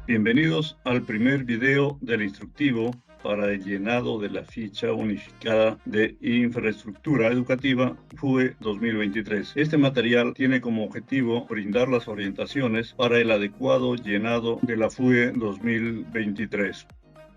Bienvenidos al primer video del instructivo para el llenado de la ficha unificada de infraestructura educativa FUE 2023. Este material tiene como objetivo brindar las orientaciones para el adecuado llenado de la FUE 2023.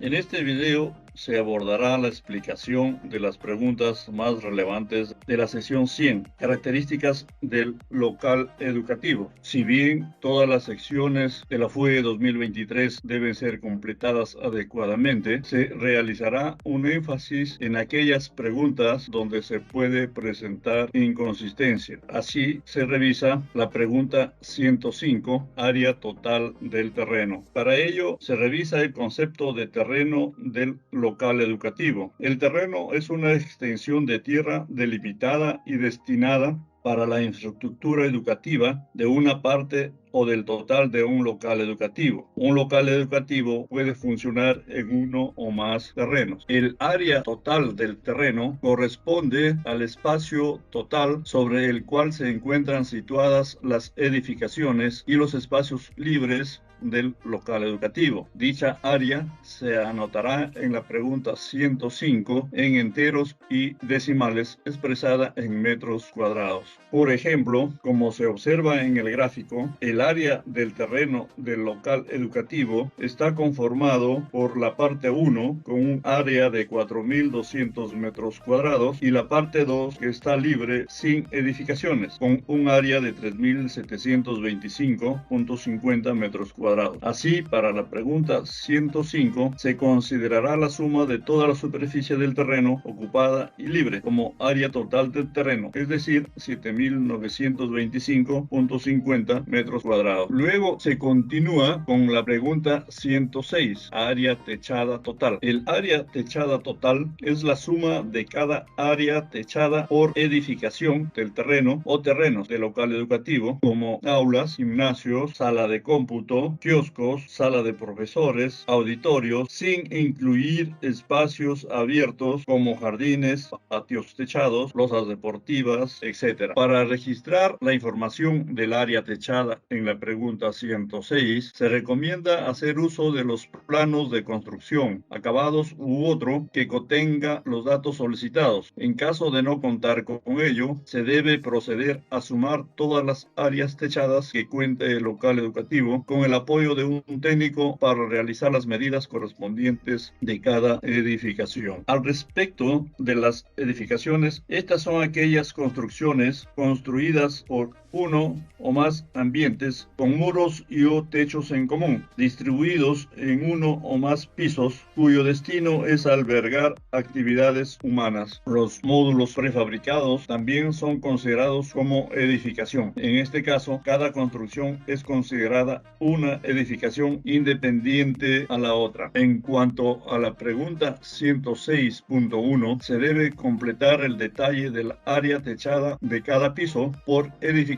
En este video se abordará la explicación de las preguntas más relevantes de la sesión 100, características del local educativo. Si bien todas las secciones de la FUE 2023 deben ser completadas adecuadamente, se realizará un énfasis en aquellas preguntas donde se puede presentar inconsistencia. Así se revisa la pregunta 105, área total del terreno. Para ello se revisa el concepto de terreno del local educativo. El terreno es una extensión de tierra delimitada y destinada para la infraestructura educativa de una parte o del total de un local educativo. Un local educativo puede funcionar en uno o más terrenos. El área total del terreno corresponde al espacio total sobre el cual se encuentran situadas las edificaciones y los espacios libres del local educativo. Dicha área se anotará en la pregunta 105 en enteros y decimales expresada en metros cuadrados. Por ejemplo, como se observa en el gráfico, el área del terreno del local educativo está conformado por la parte 1 con un área de 4.200 metros cuadrados y la parte 2 que está libre sin edificaciones con un área de 3.725.50 metros cuadrados. Así, para la pregunta 105, se considerará la suma de toda la superficie del terreno ocupada y libre como área total del terreno, es decir, 7.925.50 metros cuadrados. Luego se continúa con la pregunta 106, área techada total. El área techada total es la suma de cada área techada por edificación del terreno o terrenos del local educativo, como aulas, gimnasios, sala de cómputo, kioscos, sala de profesores, auditorios, sin incluir espacios abiertos como jardines, patios techados, losas deportivas, etc. Para registrar la información del área techada en la pregunta 106, se recomienda hacer uso de los planos de construcción, acabados u otro que contenga los datos solicitados. En caso de no contar con ello, se debe proceder a sumar todas las áreas techadas que cuente el local educativo con el apoyo de un técnico para realizar las medidas correspondientes de cada edificación. Al respecto de las edificaciones, estas son aquellas construcciones construidas por uno o más ambientes con muros y o techos en común, distribuidos en uno o más pisos, cuyo destino es albergar actividades humanas. Los módulos prefabricados también son considerados como edificación. En este caso, cada construcción es considerada una edificación independiente a la otra. En cuanto a la pregunta 106.1, se debe completar el detalle del área techada de cada piso por edificación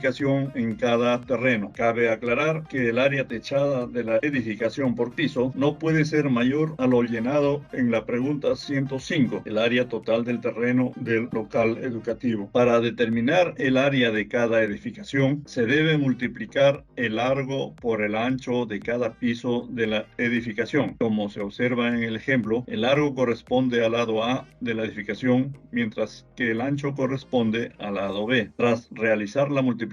en cada terreno. Cabe aclarar que el área techada de la edificación por piso no puede ser mayor a lo llenado en la pregunta 105, el área total del terreno del local educativo. Para determinar el área de cada edificación, se debe multiplicar el largo por el ancho de cada piso de la edificación. Como se observa en el ejemplo, el largo corresponde al lado A de la edificación, mientras que el ancho corresponde al lado B. Tras realizar la multiplicación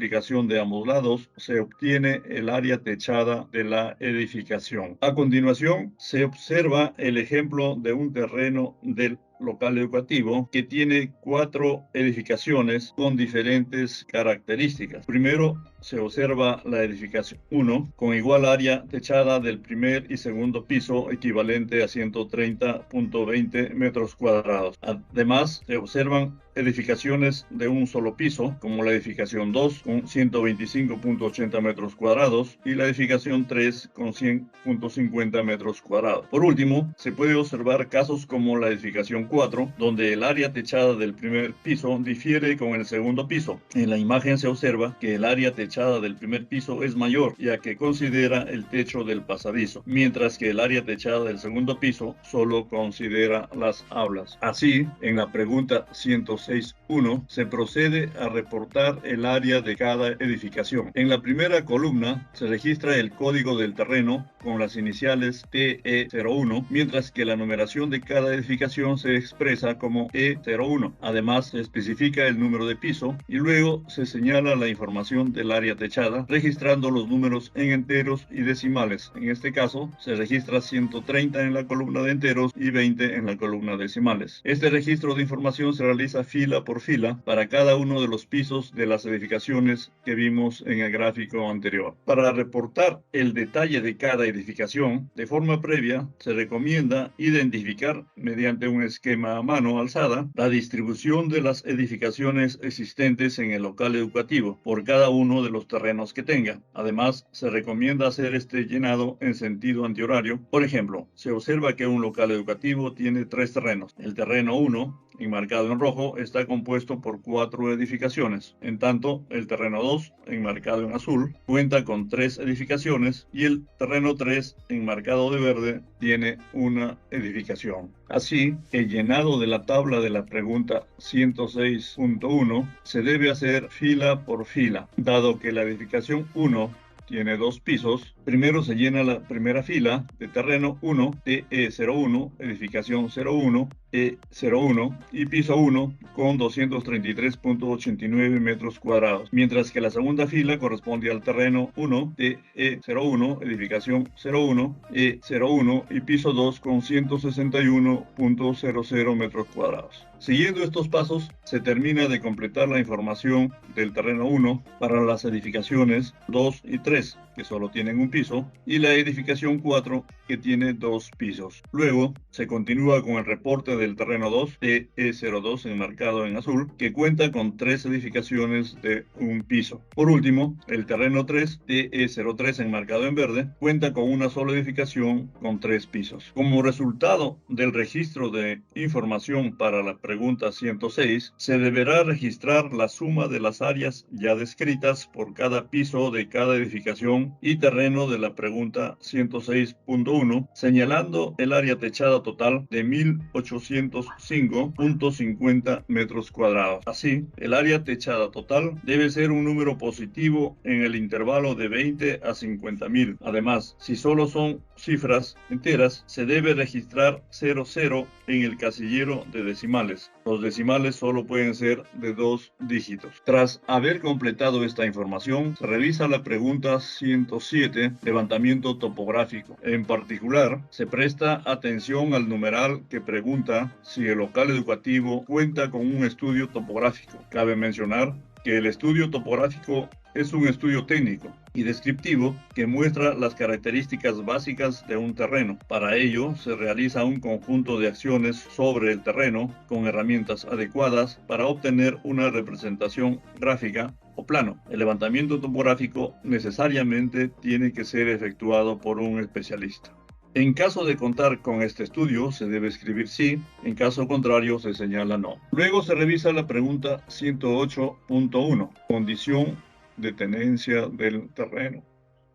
de ambos lados, se obtiene el área techada de la edificación. A continuación, se observa el ejemplo de un terreno del local educativo que tiene 4 edificaciones con diferentes características. Primero se observa la edificación 1 con igual área techada del primer y segundo piso equivalente a 130.20 metros cuadrados. Además se observan edificaciones de un solo piso como la edificación 2 con 125.80 metros cuadrados y la edificación 3 con 100.50 metros cuadrados. Por último, se puede observar casos como la edificación 4, donde el área techada del primer piso difiere con el segundo piso. En la imagen se observa que el área techada techada del primer piso es mayor, ya que considera el techo del pasadizo, mientras que el área techada del segundo piso solo considera las aulas. Así, en la pregunta 106.1 se procede a reportar el área de cada edificación. En la primera columna se registra el código del terreno con las iniciales TE01, mientras que la numeración de cada edificación se expresa como E01. Además, se especifica el número de piso y luego se señala la información del área techada, registrando los números en enteros y decimales. En este caso, se registra 130 en la columna de enteros y 20 en la columna decimales. Este registro de información se realiza fila por fila para cada uno de los pisos de las edificaciones que vimos en el gráfico anterior. Para reportar el detalle de cada edificación, de forma previa, se recomienda identificar mediante un esquema a mano alzada la distribución de las edificaciones existentes en el local educativo por cada uno de los terrenos que tenga. Además, se recomienda hacer este llenado en sentido antihorario. Por ejemplo, se observa que un local educativo tiene 3 terrenos. El terreno 1, enmarcado en rojo, está compuesto por 4 edificaciones. En tanto, el terreno 2, enmarcado en azul, cuenta con 3 edificaciones y el terreno 3, enmarcado de verde, tiene una edificación. Así, el llenado de la tabla de la pregunta 106.1 se debe hacer fila por fila, dado que la edificación 1 tiene 2 pisos. Primero se llena la primera fila de terreno 1, TE01, edificación 01, E01 y piso 1 con 233.89 metros cuadrados, mientras que la segunda fila corresponde al terreno 1, TE01, edificación 01, E01 y piso 2 con 161.00 metros cuadrados. Siguiendo estos pasos, se termina de completar la información del terreno 1 para las edificaciones 2 y 3, que solo tienen un piso, y la edificación 4, que tiene 2 pisos. Luego, se continúa con el reporte del terreno 2, TE02, enmarcado en azul, que cuenta con 3 edificaciones de un piso. Por último, el terreno 3, TE03, enmarcado en verde, cuenta con una sola edificación con 3 pisos. Como resultado del registro de información para la pregunta 106, se deberá registrar la suma de las áreas ya descritas por cada piso de cada edificación y terreno de la pregunta 106.1, señalando el área techada total de 1805.50 metros cuadrados. Así, el área techada total debe ser un número positivo en el intervalo de 20 a 50.000. Además, si solo son cifras enteras, se debe registrar 00 en el casillero de decimales. Los decimales solo pueden ser de 2 dígitos. Tras haber completado esta información, se revisa la pregunta 107, levantamiento topográfico. En particular, se presta atención al numeral que pregunta si el local educativo cuenta con un estudio topográfico. Cabe mencionar que el estudio topográfico es un estudio técnico y descriptivo que muestra las características básicas de un terreno. Para ello, se realiza un conjunto de acciones sobre el terreno con herramientas adecuadas para obtener una representación gráfica o plano. El levantamiento topográfico necesariamente tiene que ser efectuado por un especialista. En caso de contar con este estudio, se debe escribir sí, en caso contrario se señala no. Luego se revisa la pregunta 108.1, condición de tenencia del terreno.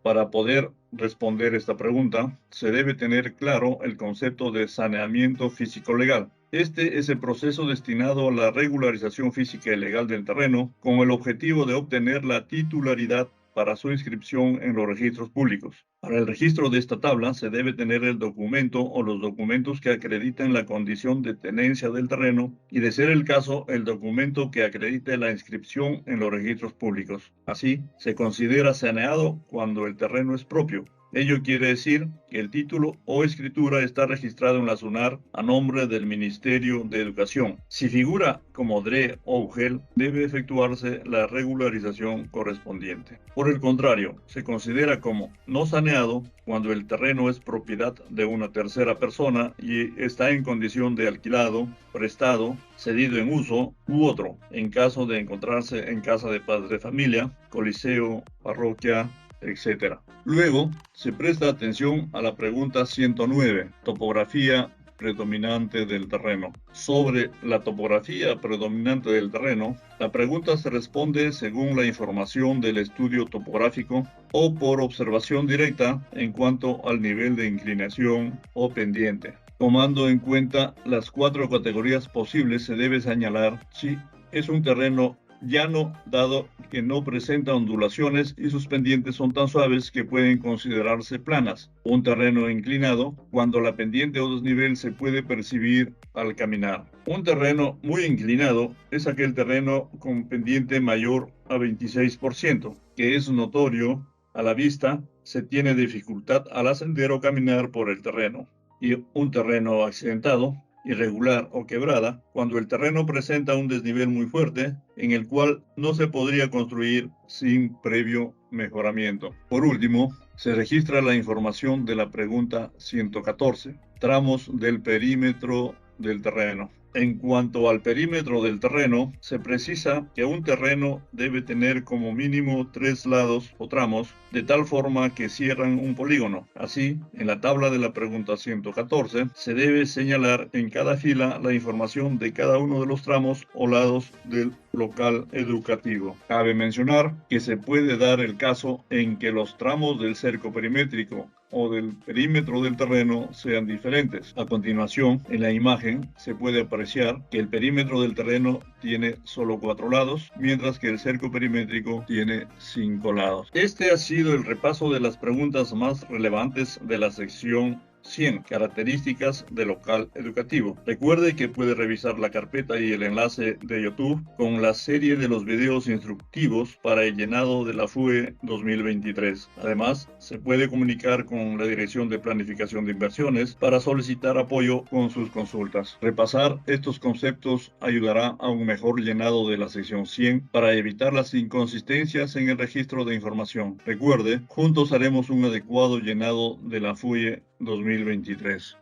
Para poder responder esta pregunta, se debe tener claro el concepto de saneamiento físico-legal. Este es el proceso destinado a la regularización física y legal del terreno con el objetivo de obtener la titularidad para su inscripción en los registros públicos. Para el registro de esta tabla se debe tener el documento o los documentos que acrediten la condición de tenencia del terreno y, de ser el caso, el documento que acredite la inscripción en los registros públicos. Así, se considera saneado cuando el terreno es propio. Ello quiere decir que el título o escritura está registrado en la SUNAR a nombre del Ministerio de Educación. Si figura como DRE o UGEL, debe efectuarse la regularización correspondiente. Por el contrario, se considera como no saneado cuando el terreno es propiedad de una tercera persona y está en condición de alquilado, prestado, cedido en uso u otro, en caso de encontrarse en casa de padres de familia, coliseo, parroquia, etc. Luego, se presta atención a la pregunta 109, topografía predominante del terreno. Sobre la topografía predominante del terreno, la pregunta se responde según la información del estudio topográfico o por observación directa en cuanto al nivel de inclinación o pendiente. Tomando en cuenta las 4 categorías posibles, se debe señalar si es un terreno llano, dado que no presenta ondulaciones y sus pendientes son tan suaves que pueden considerarse planas. Un terreno inclinado, cuando la pendiente o desnivel se puede percibir al caminar. Un terreno muy inclinado es aquel terreno con pendiente mayor a 26%, que es notorio a la vista, se tiene dificultad al ascender o caminar por el terreno. Y un terreno accidentado, irregular o quebrada, cuando el terreno presenta un desnivel muy fuerte, en el cual no se podría construir sin previo mejoramiento. Por último, se registra la información de la pregunta 114, tramos del perímetro del terreno. En cuanto al perímetro del terreno, se precisa que un terreno debe tener como mínimo 3 lados o tramos, de tal forma que cierran un polígono. Así, en la tabla de la pregunta 114, se debe señalar en cada fila la información de cada uno de los tramos o lados del local educativo. Cabe mencionar que se puede dar el caso en que los tramos del cerco perimétrico o del perímetro del terreno sean diferentes. A continuación, en la imagen se puede apreciar que el perímetro del terreno tiene solo 4 lados, mientras que el cerco perimétrico tiene 5 lados. Este ha sido el repaso de las preguntas más relevantes de la sección 100 características del local educativo. Recuerde que puede revisar la carpeta y el enlace de YouTube con la serie de los videos instructivos para el llenado de la FUE 2023. Además, se puede comunicar con la Dirección de Planificación de Inversiones para solicitar apoyo con sus consultas. Repasar estos conceptos ayudará a un mejor llenado de la sección 100 para evitar las inconsistencias en el registro de información. Recuerde, juntos haremos un adecuado llenado de la FUE 2023.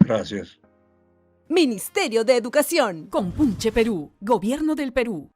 Gracias. Ministerio de Educación. Compunche Perú. Gobierno del Perú.